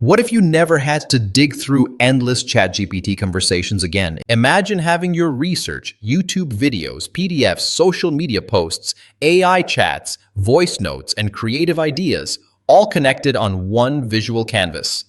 What if you never had to dig through endless ChatGPT conversations again? Imagine having your research, YouTube videos, PDFs, social media posts, AI chats, voice notes, and creative ideas, all connected on one visual canvas.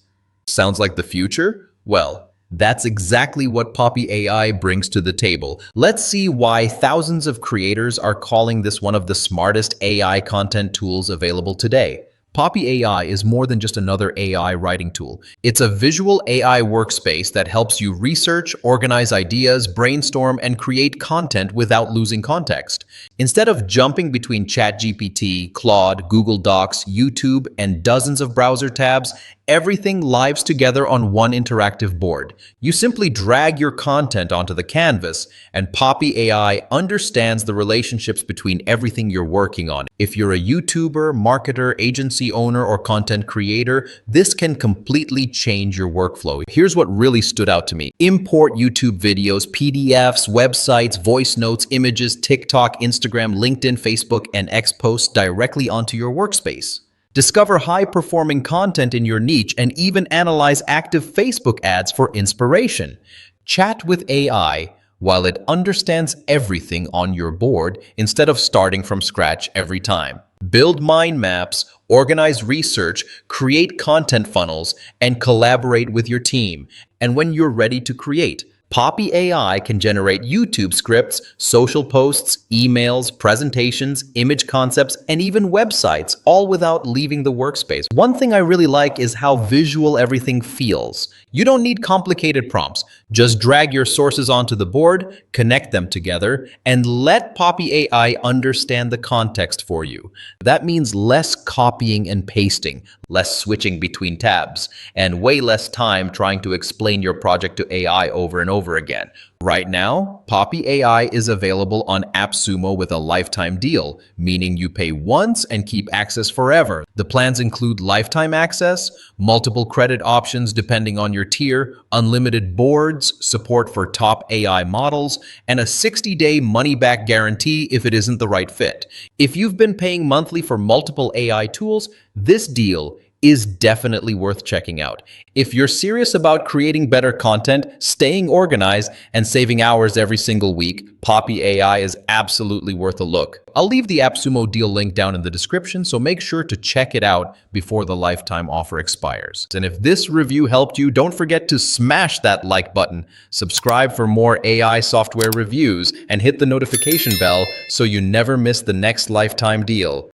Sounds like the future? Well, that's exactly what Poppy AI brings to the table. Let's see why thousands of creators are calling this one of the smartest AI content tools available today. Poppy AI is more than just another AI writing tool. It's a visual AI workspace that helps you research, organize ideas, brainstorm, and create content without losing context. Instead of jumping between ChatGPT, Claude, Google Docs, YouTube, and dozens of browser tabs, everything lives together on one interactive board. You simply drag your content onto the canvas, and Poppy AI understands the relationships between everything you're working on. If you're a YouTuber, marketer, agency owner, or content creator, this can completely change your workflow. Here's what really stood out to me. Import YouTube videos, PDFs, websites, voice notes, images, TikTok, Instagram, LinkedIn, Facebook, and X posts directly onto your workspace. Discover high-performing content in your niche and even analyze active Facebook ads for inspiration. Chat with AI while it understands everything on your board instead of starting from scratch every time. Build mind maps, organize research, create content funnels, and collaborate with your team. And when you're ready to create, Poppy AI can generate YouTube scripts, social posts, emails, presentations, image concepts, and even websites, all without leaving the workspace. One thing I really like is how visual everything feels. You don't need complicated prompts. Just drag your sources onto the board, connect them together, and let Poppy AI understand the context for you. That means less copying and pasting, less switching between tabs, and way less time trying to explain your project to AI over and over again. Right now, Poppy AI is available on AppSumo with a lifetime deal, meaning you pay once and keep access forever. The plans include lifetime access, multiple credit options depending on your tier, unlimited boards, support for top AI models, and a 60-day money-back guarantee if it isn't the right fit. If you've been paying monthly for multiple AI tools, this deal is definitely worth checking out. If you're serious about creating better content, staying organized, and saving hours every single week, Poppy AI is absolutely worth a look. I'll leave the AppSumo deal link down in the description, so make sure to check it out before the lifetime offer expires. And if this review helped you, don't forget to smash that like button, subscribe for more AI software reviews, and hit the notification bell so you never miss the next lifetime deal.